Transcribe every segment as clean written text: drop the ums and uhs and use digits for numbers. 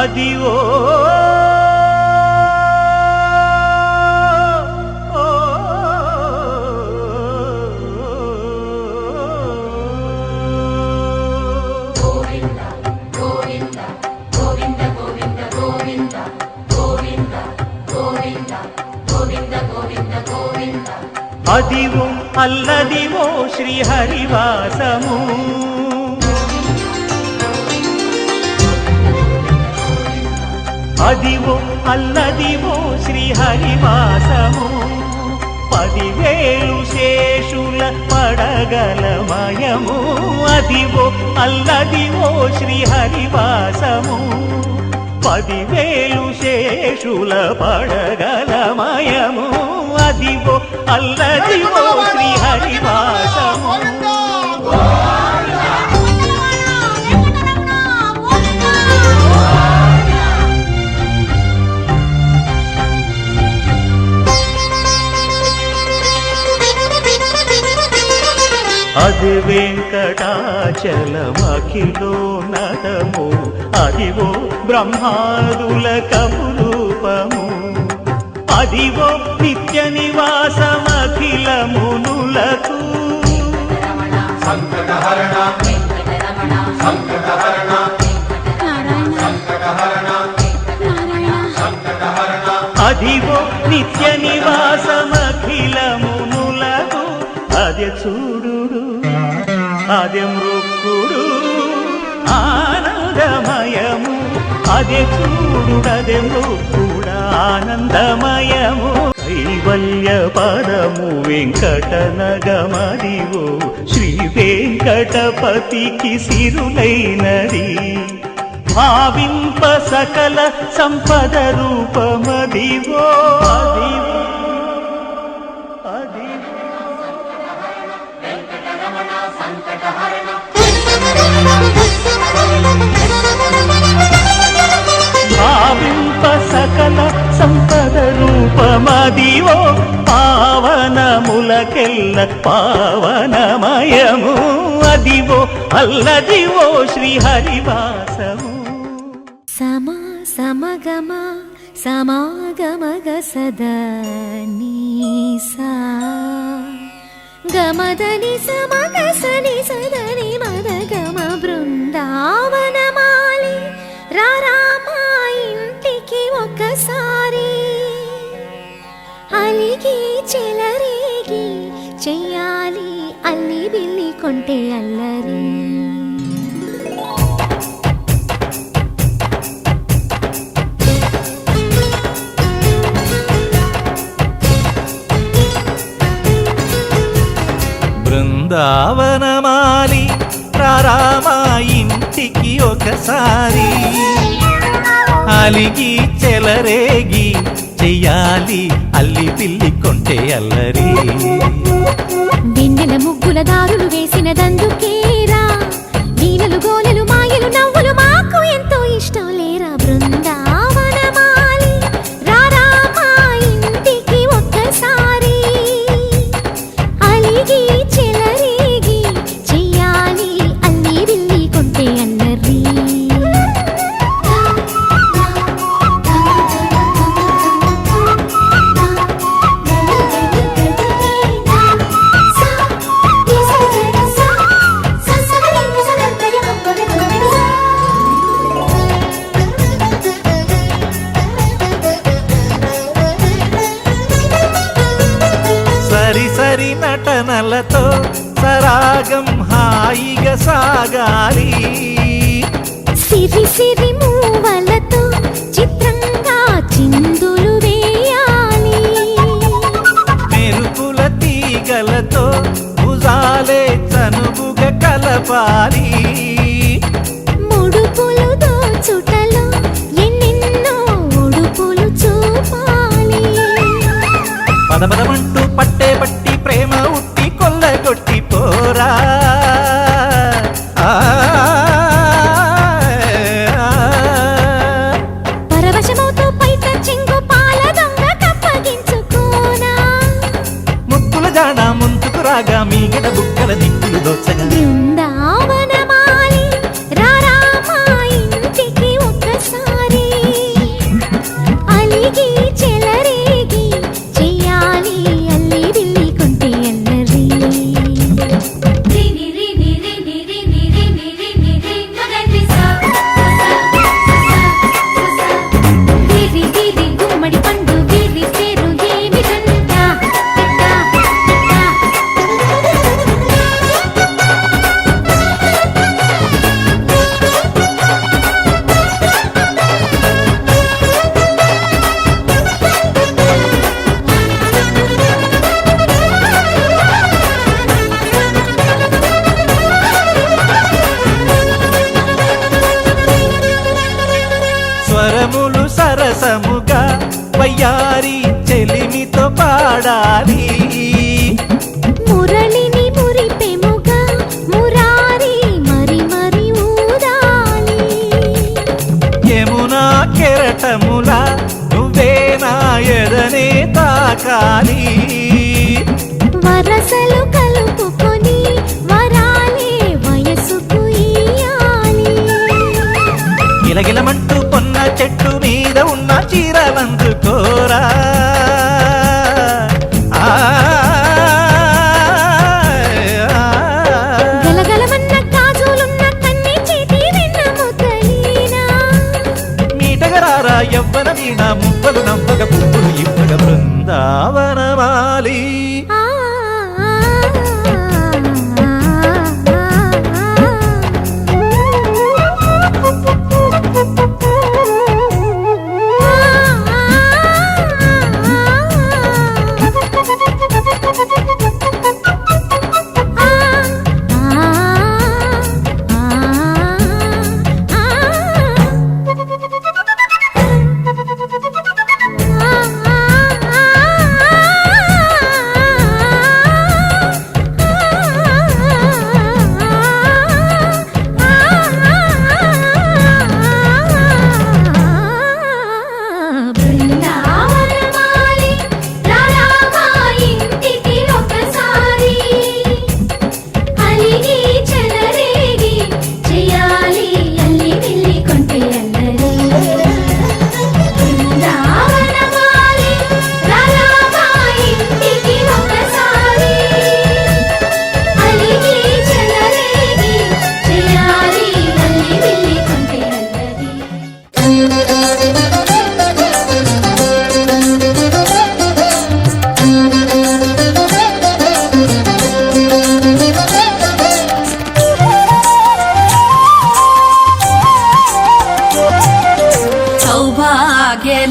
అదివో అదివో అల్లదివో శ్రీహరివాసము అదివో అల్లదివో శ్రీహరివాసము 10,000 శేషుల పడగలమయము అదివో అల్లదివో శ్రీహరివాసము 10,000 శేషుల పడగలమయము అదివో అల్లదివో శ్రీహరివాసము అది వెంకటాచలమఖిలో నటము అదివో బ్రహ్మాదుల కపురూపము అదివో నిత్య నివాసమఖిల మునులకు సంకటహరణ సంకటహరణ సంకటహరణ అదివో నిత్య నివాసమఖిల మునులకు అదే చూడు అదే మృక్కుడు ఆనందమయము అదే చూడు అదే మృక్కుడు ఆనందమయము కైవల్య పదము వెంకటనగమదివో శ్రీ వెంకటపతికి సిరులైనది భావింప సకల సంపద రూపమదివో అదివో భావింప సకల సంపద రూపమదివో పావనములకెల్ల పావనమయము అదివో అల్లదివో శ్రీహరివాసము సమా సమగమ సమాగమగ సదనీసా గమదని సమగ సని సదని మదగమ బృందావనమాలి రామా ఇంటికి ఒకసారి అలిగి చెలరేగి చెయ్యాలి అల్లి బిల్లి కొంటే అల్లరి బృందావనమాలి రామా ఇంటికి ఒకసారి అలిగి చెలరేగి చెయ్యాలి అల్లి పిల్లి కొంటే అల్లరి వెన్నెల ముగ్గుల దారులు వేసిన దందుకేరా వీణలు గోలెలు మాయలు నవ్వులు మాకు ఎంతో ఇష్టం లేరా బృందావనమాలి రామా ఇంటికి ఒక్కసారి అలిగి చెలరేగి చెయ్యాలి అల్లి బిల్లి కొంటే అల్లరి సరి నటనలతో సరాగం హాయిగా సాగాలి సిరి సిరి మూవలతో చిత్రంగా చిందులు వేయాలి మెరుపుల తీగలతో భుజాలే చనువుగా కలపాలి ముడుపులు దోచుటలో ఎన్నెన్నో ఉడుపులు చూపాలి పదపదమంటూ పట్టే పట్టి ప్రేమ ఉట్టి కొల్లగొట్టి పోరా పరవశమవుతూ పైట చెంగు పాల దొంగ కప్పగించుకోనా ముక్కుల జాడ ముందుకు రాగా మీగడ బుక్కల దిక్కులు దోచగా బృందావనమాలి రామా ఇంటికి ఒకసారి గిలగిలమంటూ పొన్న చెట్టు మీద ఉన్న చీరలందుకోరా గలగలమన్న కాజులున్న కన్ని చేతి వెన్న ముద్దలీనా మీటగరారా యవ్వన వీణ మువ్వలు నవ్వగ పువ్వులు ఇవ్వగ బృందావనమాలి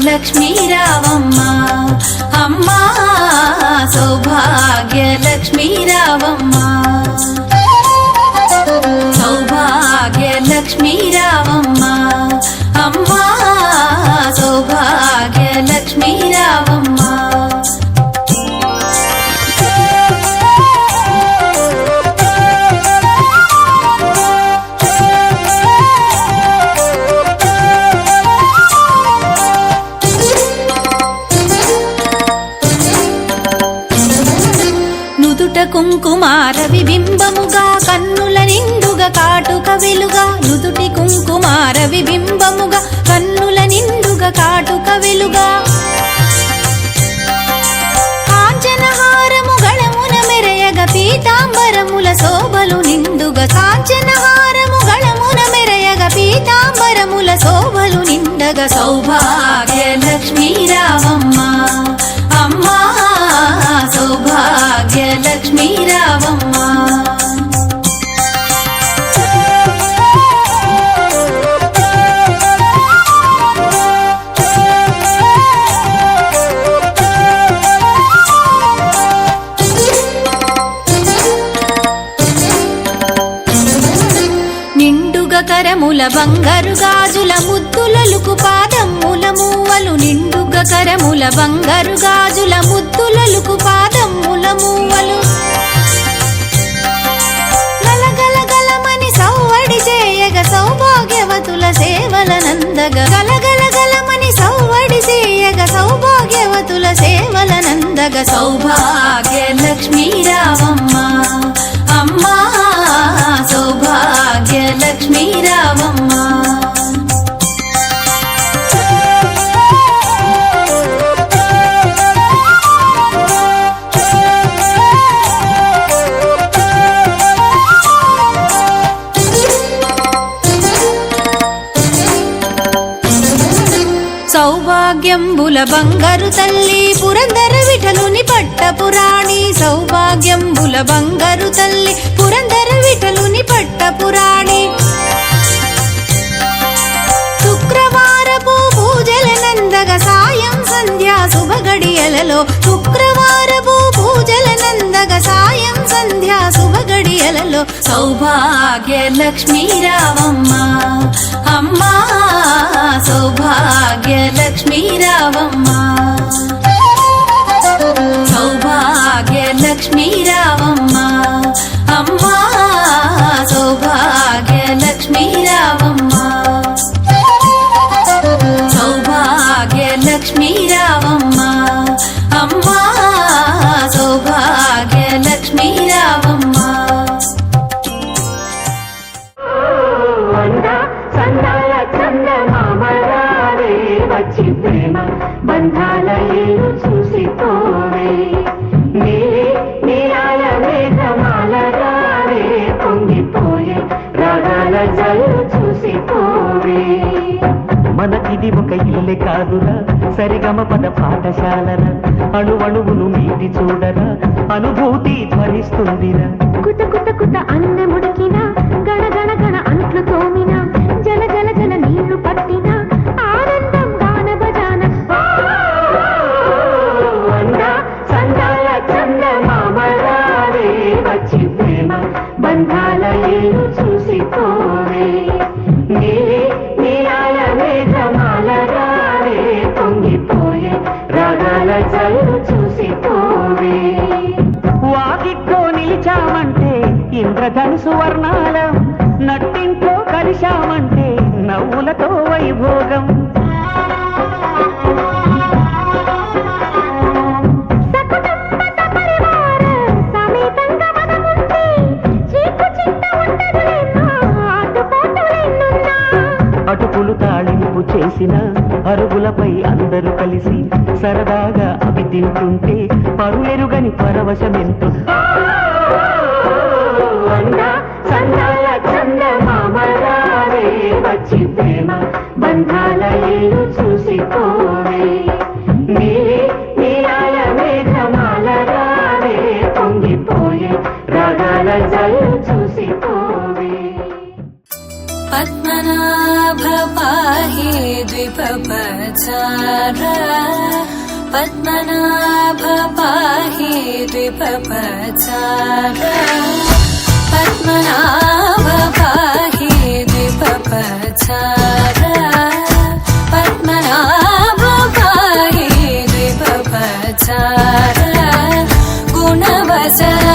లక్ష్మీ రావమ్మ అమ్మా సౌభాగ్య లక్ష్మీ రావమ్మ సౌభాగ్య లక్ష్మీ రావమ్మ అమ్మా సౌభాగ్య లక్ష్మీ రావమ్మ కుంకుమార విబింబముగా కన్నుల నిండుగా కాటుక వెలుగా నుదుటి కుంకుమార విబింబముగా కన్నుల నిండుగా కాటుక వెలుగా కాంచనహారము గళమున మెరయగ పీతాంబరముల శోభలు నిండుగా కాంచనహారము గళమున మెరయగ పీతాంబరముల శోభలు నిండగా సౌభాగ్య లక్ష్మీ రావమ్మ అమ్మా సౌభాగ్య లక్ష్మీ రావమ్మ నిండుగ కరముల బంగారు గాజుల ముద్దులలుకు పాదమ్ముల మూవలు నిండుగ కరముల బంగారు గాజుల ముద్దులలుకు పాదమ్ముల మూవలు గలగలగలమని సౌవడి చేయగ సౌభాగ్యవతుల సేవల నందగ గలగలగలమని సౌవడి చేయగ సౌభాగ్యవతుల సేవల నందగ సౌభాగ్య లక్ష్మీ రావమ్మ అమ్మా సౌభాగ్య లక్ష్మీ రావమ్మ సౌభాగ్యంబుల బంగారు తల్లి పురందర విఠలుని పట్టపురాణి సౌభాగ్యంబుల బంగారు తల్లి పురందర విఠలుని పట్టపురాణి శుక్రవారపు పూజల నందగ సాయం సంధ్యా శుభగడియలలో శుక్రవారపు పూజల నందగ సాయం సంధ్యా శుభగడియలలో సౌభాగ్య లక్ష్మీ రావమ్మ అమ్మా సౌభాగ్య లక్ష్మీ రావమ్మ సౌభాగ్య లక్ష్మీ రావమ్మ అమ్మా సౌభాగ్య లక్ష్మీ రావమ్మ సౌభాగ్య లక్ష్మీ రావమ్మ అమ్మా సౌభాగ్య లక్ష్మీ రావమ్మ సందాల చందన వచ్చి ప్రేమ బంధాల ఏరు చూసిపోవే నీలి నీరాల మేఘమాల రావే పొంగిపోయే రాగాల జల్లు చూసిపోవే మనకిది ఒక ఇల్లే కాదురా సరిగమ పద పాఠశాలన అణువణువును మీటి చూడరా అనుభూతి ధ్వనిస్తుందిరా కుత కుత కుత అన్నముడికిన గణ గణ గణ అంట్లు తోమిన జల జల జల నీళ్లు పట్టిన ఆనందం గాన బజాన సందాల చందమామ రావే వచ్చి ప్రేమ బంధాల ఏరు చూసిపోవే నీలి నీలాల మేఘమాల రావే పొంగిపోయే రాగాల జల్లు చూసిపోవే వాకిట్లో నిలిచామంటే ఇంద్రధనుసు వర్ణాలం నట్టింట్లో కలిశామంటే నవ్వులతో వైభోగం అటుకులు తాళింపు చేసిన అరుగులపై అందరూ కలిసి సరదాగా అవి తింటుంటే పరులెరుగని పరవశమెంతో సందాల చందమామ రావే వచ్చి ప్రేమ బంధాల ఏరు చూసిపోవే నీలి నీలాల మేఘమాల రావే పొంగిపోయే రాగాల జల్లు చూసిపోవే పద్మనాభ పాహి ద్విపపచార పద్మనాభ పాహి ద్విపపచార పద్మనాభ పాహి ద్విపపచార పద్మనాభ పాహి ద్విపపచార గుణవసర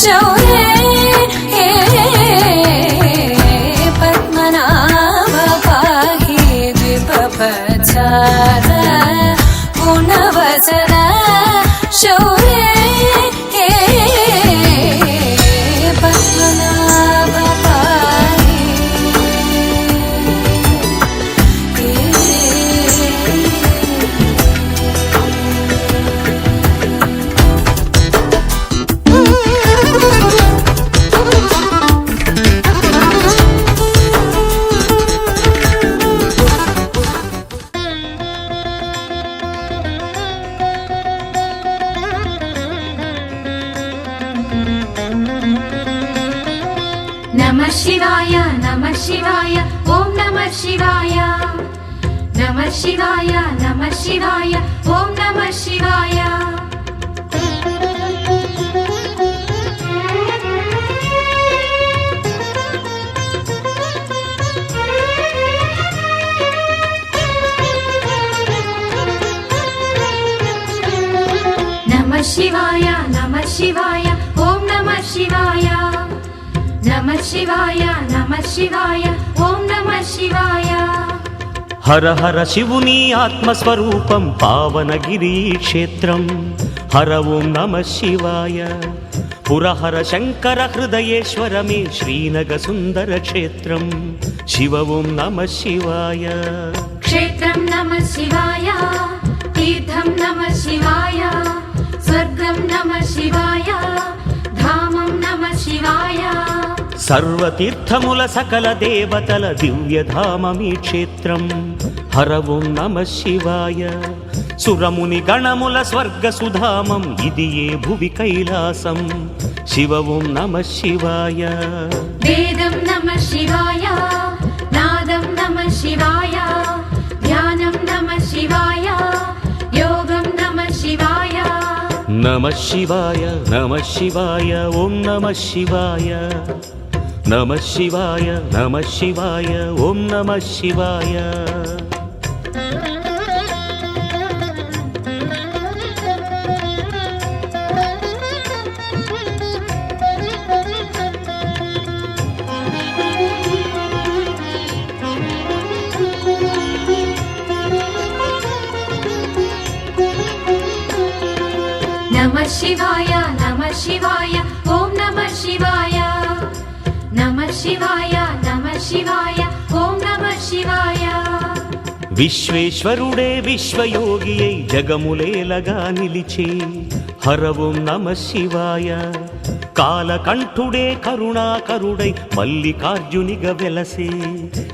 శౌర్యే పద్మనాభ పాహి ద్విపపచార గుణవసర శౌర్యే పద్మనాభ పాహి నమః శివాయ నమః శివాయ ఓం నమః శివాయ నమః శివాయ నమః శివాయ ఓం నమః శివాయ నమః శివాయ నమః శివాయ ఓం నమః శివాయ నమః శివాయ నమః శివాయ ఓం నమః శివాయ హర హర శివుని ఆత్మస్వరూపం పావనగిరి క్షేత్రం హర ఓం నమ శివాయ పురహర శంకర హృదయేశ్వరమే శ్రీనగ సుందర క్షేత్రం శివ ఓం నమ శివాయ క్షేత్రం నమః శివాయ తీర్థం నమః శివాయ స్వర్గం నమః శివాయ ధామం నమః శివాయ సర్వతీర్థముల సకల దేవతల దివ్యధామమీ క్షేత్రం హర ఓం నమ శివాయ సురముని గణముల స్వర్గ సుధామం ఇది ఏ భువి కైలాసం శివ ఓం నమ శివాయ వేదం నమః శివాయ నాదం నమః శివాయ ధ్యానం నమః శివాయ యోగం నమః శివాయ నమ శివాయ నమ శివాయ ఓం నమ శివాయ నమ శివాయ నమ శివాయ ఓం నమ శివాయ నమః శివాయ నమః శివాయ ఓం నమః శివాయ నమః శివాయ నమః శివాయ ఓం నమః శివాయ విశ్వేశ్వరుడే విశ్వయోగియై జగములేలగా నిలిచే హర ఓం నమ శివాయ. కాలకంఠుడే కరుణాకరుడై మల్లికార్జునిగా వెలసే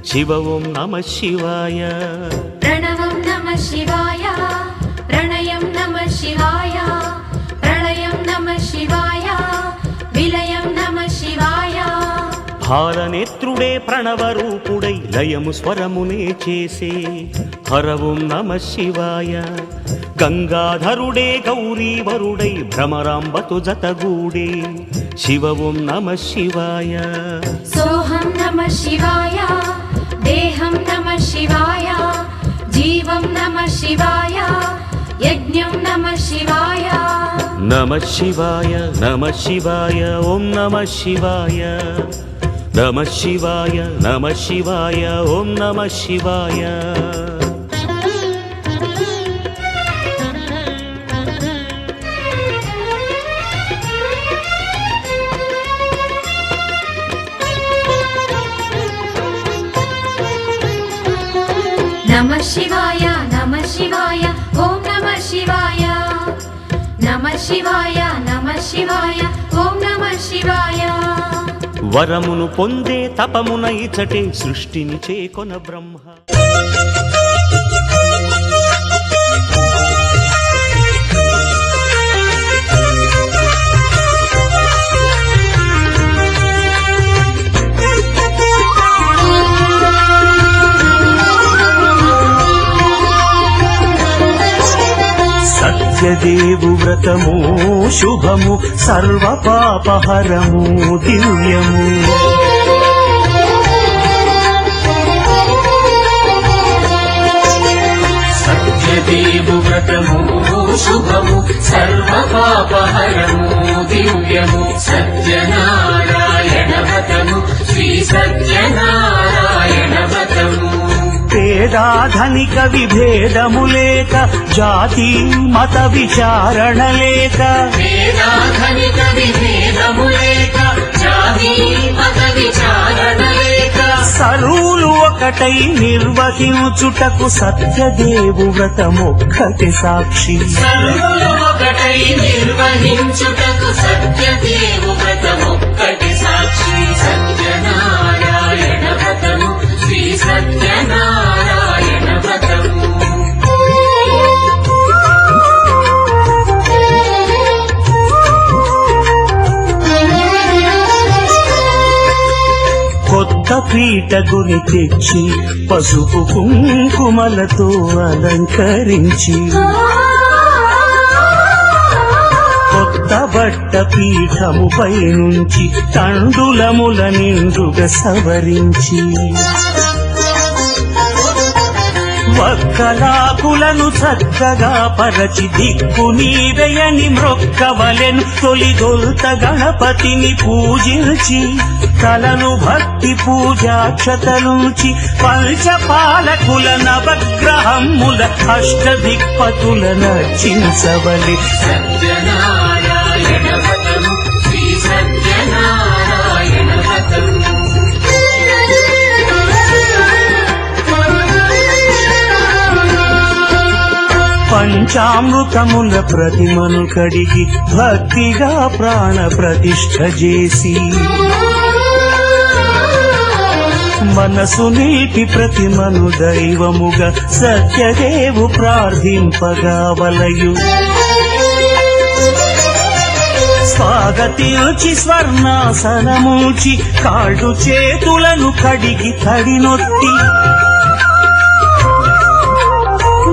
శివ ఓం నమ శివాయ. ప్రణవం నమ శివాయ ప్రణయం నమ శివాయ ప్రళయం నమ శివాయ విలయం నమ శివాయ. భారనేత్రుడే ప్రణవరూపుడై లయము స్వరమునే చేసే హర ఓం నమ శివాయ. గంగాధరుడే గౌరీవరుడై భ్రమరాంబతు జతగూడే శివ ఓం నమ శివాయ. సోహం నమ శివాయ దేహం నమ శివాయ జీవం నమ శివాయ యజ్ఞం నమ శివాయ. నమ శివాయ నమ శివాయ ఓం నమ శివాయ. నమ శివాయ నమ శివాయ ఓం నమ శివాయ. నమ శివాయ నమ శివాయ ఓం నమ శివాయ. నమ శివాయ నమ శివాయ ఓం నమ శివాయ. వరమును పొందే తపమున ఇచటే సృష్టిని చేకొన బ్రహ్మ. సత్యదేవు వ్రతము శుభము సర్వ పాపహరము దివ్యము. సత్యదేవు వ్రతము శుభము సర్వ పాపహరము దివ్యము. సత్యనారాయణ వ్రతము శ్రీ సత్యనారాయణ వ్రతము. పేదాధనిక విభేదము లేక జాతి మత విచారణ లేక. పేదాధనిక విభేదము లేక జాతి మత విచారణ లేక. సరువులు ఒకటై నిర్వహించుటకు సత్యదేవు వ్రతమొక్కటి సాక్షి. సరువులు ఒకటై నిర్వహించుటకు సత్యదేవు వ్రతమొక్కటి సాక్షి. సత్యనారాయణ వ్రతము శ్రీ సత్యనారాయణ వ్రతము. కొత్త పీటగుని తెచ్చి పసుపు కుంకుమలతో అలంకరించి. కొత్త బట్ట పీఠముపై నుంచి తండులముల నిండుగా సవరించి. వక్కలాకులను చక్కగా పరచి దిక్కు నీవెయని మ్రొక్కవలెను. తొలిదొల్త గణపతిని పూజించి తలను భక్తి పూజాక్షతలుంచి పంచపాలకుల నవగ్రహముల అష్టదిక్పతుల నర్చించవలె. సత్యనారాయణ వ్రతము శ్రీ సత్యనారాయణ వ్రతము. పంచామృతముల ప్రతిమను కడిగి భక్తిగా ప్రాణ ప్రతిష్ఠ చేసి. మనసు నీటి ప్రతిమను దైవముగా సత్యదేవు ప్రార్థింపగా వలయు. స్వాగతించి స్వర్ణాసనముచి కాళ్ళు చేతులను కడిగి తడినొత్తి.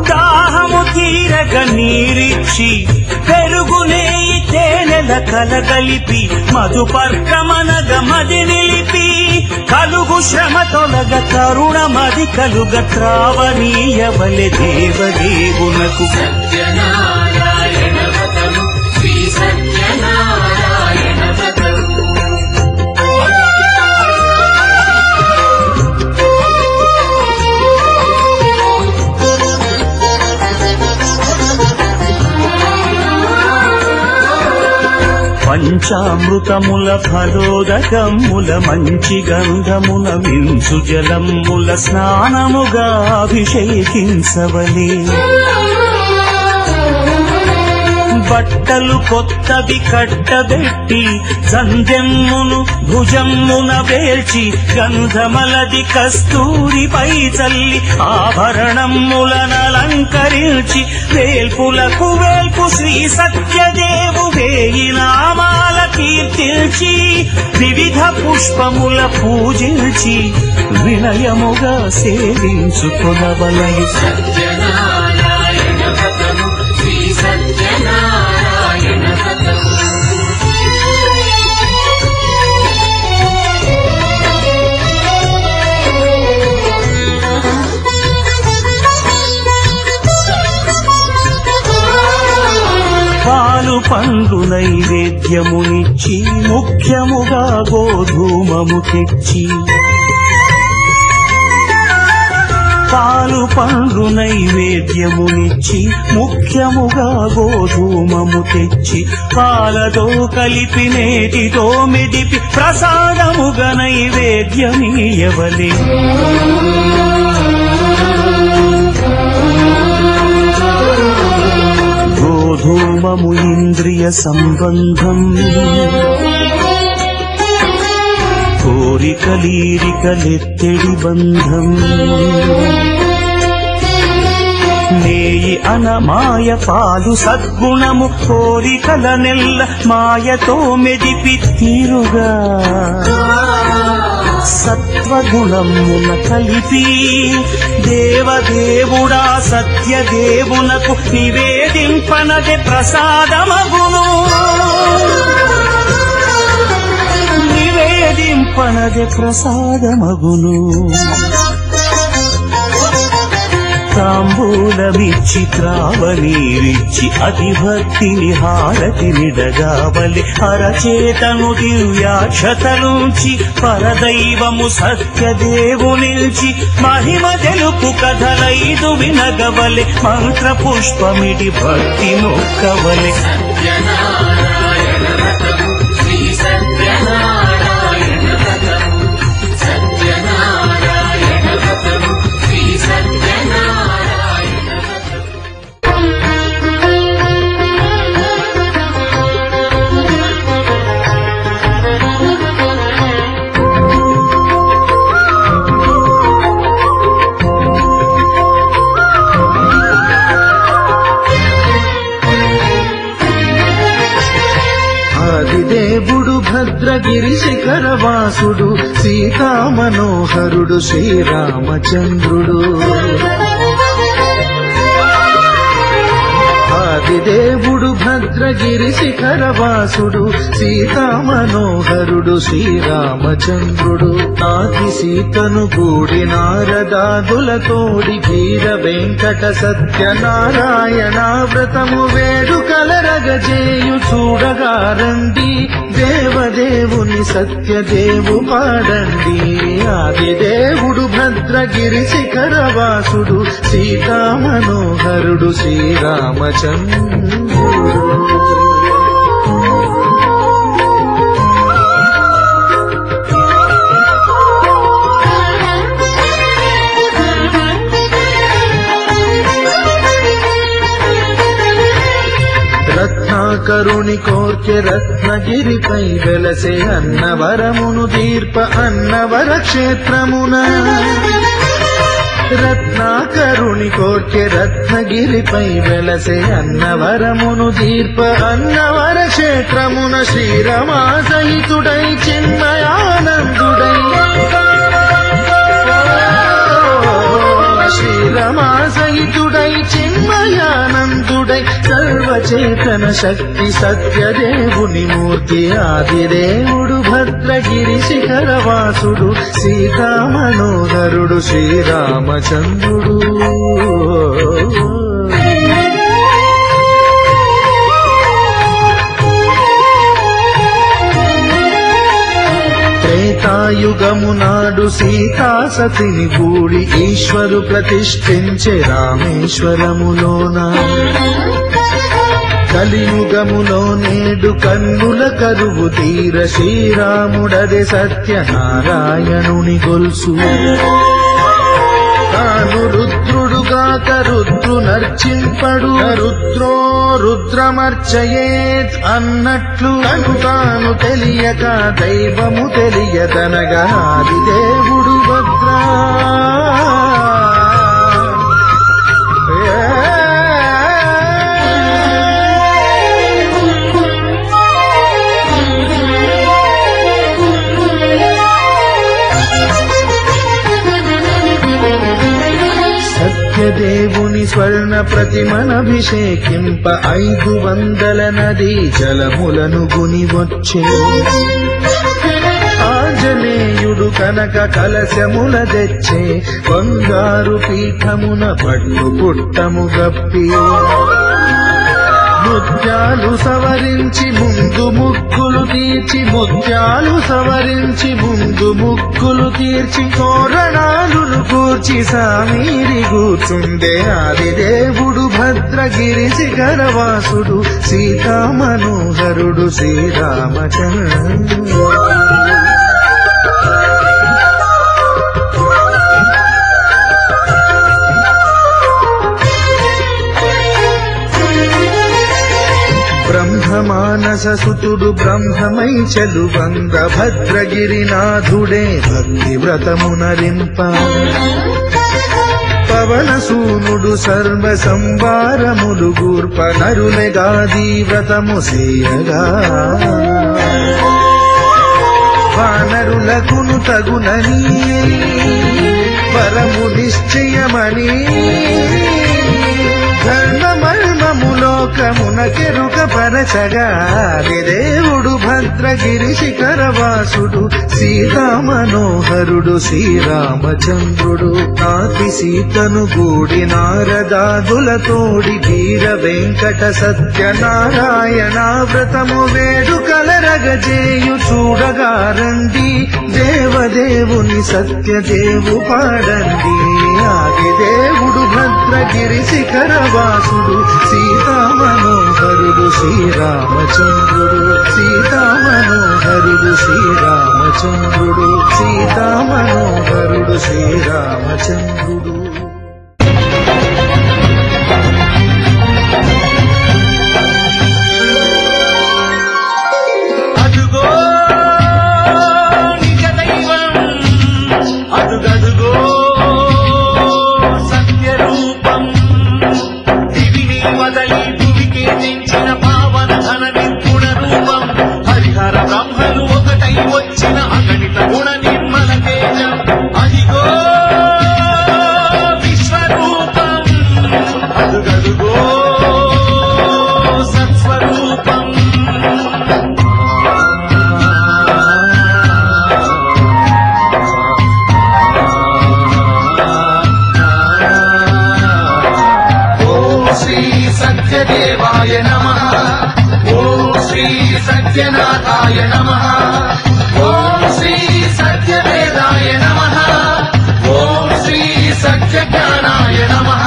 దాహము తీరగ నీరిచ్చి పెరుగునే తేనెల కలగలిపి మధుపర్కమనగ మది నిలిపి. కలుగు శ్రమ తొలగ కరుణమది కలుగ త్రావనీయవలె దేవదేవునకు. సత్యనారాయణ వ్రతము శ్రీ సత్యనారాయణ వ్రతము. పంచామృతముల ఫలోదకముల మంచి గంధమున మించు జలముల స్నానముగా అభిషేకించవలే బట్టలు కొత్తవి కట్టబెట్టి సంధ్యమ్మును భుజమ్మున వేల్చి గంధమలది కస్తూరిపై చల్లి ఆభరణములనలంకరించి వేల్పులకు వేల్పు శ్రీ సత్యదేవు వేయి నామాల కీర్తించి వివిధ పుష్పముల పూజించి వినయముగా సేవించుకొనవలెను పాలు పండు నైవేద్యమునిచ్చి ముఖ్యముగా గోధూమము తెచ్చి పాలు పండ్లు నైవేద్యమునిచ్చి ముఖ్యముగా గోధూమము తెచ్చి పాలతో కలిపి నేటితో మెదిపి ప్రసాదముగా నైవేద్యమీయవలే గోధూమము ఇంద్రియ సంబంధం కోరికలీరికలెత్తెడి బంధం నేయి అనమాయ పాలు సద్గుణము కోరికల నెల్ల మాయతో మెదిపి తీరుగా సత్వగుణమున కలిపి దేవదేవుడా సత్యదేవునకు నివేదింపనదే ప్రసాదమగును నివేదింపనదే ప్రసాదమగును తాంబూలమిచ్చి త్రావనీరిచ్చి అతిభక్తిని హారతినిడగావలి అరచేతను దివ్యాక్షతలుంచి పరదైవము సత్యదేవునిల్చి మహిమ తెలుపు కథలైదు వినగవలె మంత్ర పుష్పమిడి భక్తి మొక్కవలె దేవుడు భద్రగిరి శిఖరవాసుడు సీతా మనోహరుడు శ్రీరామచంద్రుడు ఆదిదేవుడు భద్రగిరి శిఖరవాసుడు సీతా మనోహరుడు శ్రీరామచంద్రుడు ఆది సీతను కూడి నారదాదులతోడి వీర వెంకట సత్యనారాయణ వ్రతము వేడుకలరగజేయు చూడగారండి దేవదేవుని సత్యదేవు పాడండి ఆదిదేవుడు భద్రగిరి శిఖరవాసుడు సీతా మనోహరుడు శ్రీరామచంద్రుడు రత్నాకరుని కోర్కె రత్నగిరిపై వెలసే అన్నవరమును దీర్ప అన్నవర క్షేత్రమున రత్నాకరుని కోర్కె రత్నగిరిపై వెలసే అన్నవరమును దీర్ప అన్నవర క్షేత్రమున శ్రీరమా సహితుడై చిన్మయానందుడై శ్రీరమా సహితుడై చిన్మయానందుడై సర్వచేతన శక్తి సత్యదేవుని మూర్తి ఆదిదేవుడు భద్రగిరి శిఖరవాసుడు సీతా మనోహరుడు శ్రీరామచంద్రుడు త్రేతాయుగము నాడు సీతా సతిని గూడి ఈశ్వరు ప్రతిష్ఠించే రామేశ్వరములోన కలియుగములో నేడు కన్నుల కరువు తీర శ్రీరాముడదే సత్యనారాయణుని గొల్సు తాను రుద్రుడుగాక రుద్రు నర్చింపడు రుద్రో రుద్రమర్చయేత్ అన్నట్లు తాను తెలియక దైవము తెలియదనగా ఆది దేవుడు భద్రా సత్యదేవుని స్వర్ణ ప్రతిమనభిషేకింప 500 నదీ జలములను గుని వచ్చే ఆంజనేయుడు కనక కలశముల తెచ్చే బంగారు పీఠమున పట్టు పుట్టము గప్పి ముత్యాలు సవరించి ముందు ముక్కులు తీర్చి ముత్యాలు సవరించి ముందు ముక్కులు తీర్చి తోరణాలును కూర్చి సామీరి కూర్చుండే ఆది దేవుడు భద్రగిరి శిఖరవాసుడు సీతామనోహరుడు శ్రీరామచంద్రుడు బ్రహ్మమానస సుతుడు బ్రహ్మమై చెలువంగ భద్రగిరినాథుడే భక్తి వ్రతమునరింప పవన సూనుడు సర్వ సంవారములు గూర్ప నరులెగాది వ్రతము సేయగా వానరులకును తగునని పరము నిశ్చయమని ధర్మమర్మములోకమునకెరుక పరచగా దేవుడు భద్రగిరి శిఖరవాసుడు సీతామనోహరుడు శ్రీరామచంద్రుడు నాతి సీతను గూడి నారదాదులతోడి వీర వెంకట సత్యనారాయణ వ్రతము వేడుకలరగజేయు చూడగారండి దేవదేవుని సత్యదేవు పాడండి ఆది దేవుడు భద్రగిరి శిఖరవాసుడు సీతామనోహరుడు శ్రీరామచంద్రుడు సీతామనోహరుడు శ్రీరామచంద్రుడు సీతామనోహరుడు శ్రీరామచంద్రుడు అదుగో నిజ దైవం అదుగదుగో సత్యరూపం దివిని వదలి భువికే తెంచిన పావన ధన నిర్గుణ రూపం హరిహర బ్రహ్మలు ఒకటై వచ్చిన అగణిత గుణ నిర్మల తేజం అదిగో విశ్వరూపం అదుగదుగో సత్స్వరూపం సత్యదేవాయ నమః ఓం శ్రీ సత్యనాథాయ నమః ఓం శ్రీ సత్యవేదాయ నమః ఓం శ్రీ సత్యజ్ఞానాయ నమః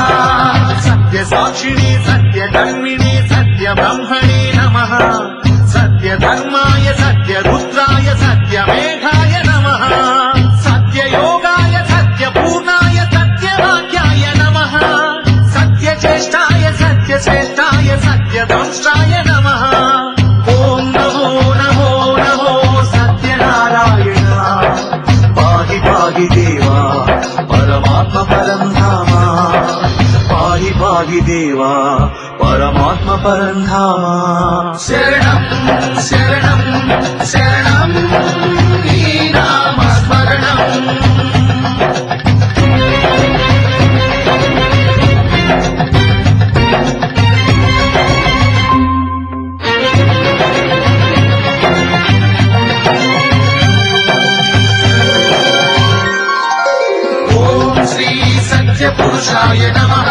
సత్య సాక్షిణి సత్యకర్మిణి సత్య బ్రహ్మణి నమః సత్య ధర్మాయ సత్య రుద్రాయ సత్య మేఘాయ నమః సత్య యోగాయ సత్య పూర్ణాయ సత్యవాక్యాయ నమః సత్య జ్యేష్ఠాయ సత్య శ్రేష్ఠాయ సత్య దంష్టాయ నమః ఓం నమో నమో నమో సత్యనారాయణ పాహి పాహి దేవా పరమాత్మ పరం ధామ పాహి పాహి దేవా పరమాత్మ పరం ధామ శరణం శరణం శరణం నీ నామ స్మరణం పురుషాయ నమః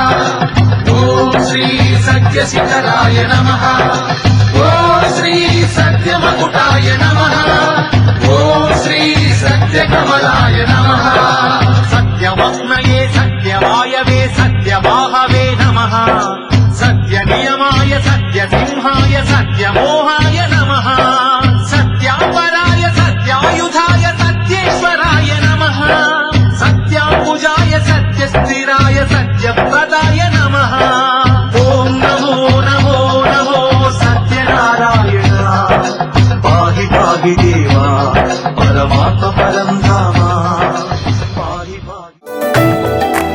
ఓం శ్రీ సత్య శిఖరాయ నమః ఓం శ్రీ సత్యమకుటాయ నమః ఓం శ్రీ సత్యకమలాయ నమః సత్యవక్నయే సత్యవాయవే సత్యవాహవే నమః సత్య నియమాయ సత్య సింహ పరమాత్మ పరంధామ పాహి పాహి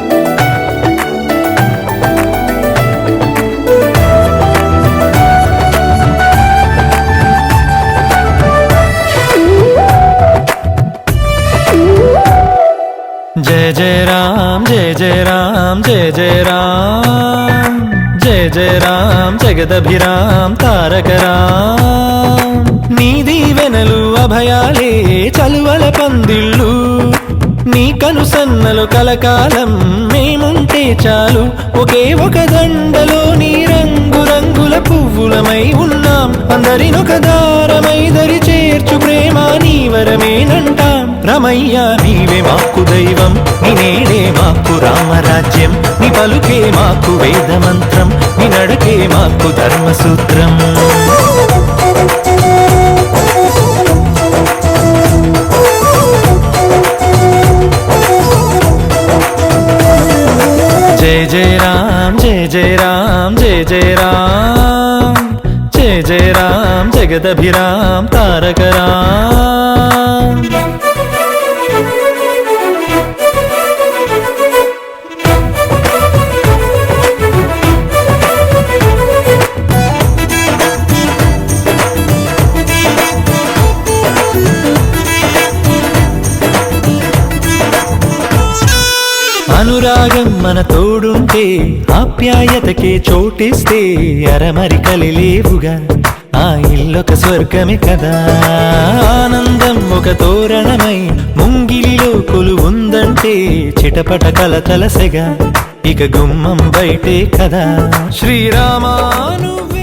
जय जय राम जय जय राम जय जय राम जय जय राम जगदभिराम तारक राम నీ దీవెనలు అభయాలే చలువల పందిళ్ళు నీ కనుసన్నలు కలకాలం మేముంటే చాలు ఒకే ఒక దండలో నీ రంగు రంగుల పువ్వులమై ఉన్నాం అందరినొక దారమై దరి చేర్చు ప్రేమ నీ వరమేనంటాం రమయ్య నీవే మాకు దైవం నీ నేడే మాకు రామరాజ్యం నీ పలుకే మాకు వేద మంత్రం నీ నడకే మాకు ధర్మసూత్రం जय जय राम जय जय राम जय जय राम जय जय राम जगदभिराम तारक राम అనురాగం మన తోడుంటే ఆప్యాయతకే చోటిస్తే అరమరికలి లేవుగా ఆ ఇల్లొక స్వర్గమే కదా ఆనందం ఒక తోరణమై ముంగిలిలో కొలువుందంటే చిటపట కలతలసెగా ఇక గుమ్మం బయటే కదా శ్రీరామా నువ్వే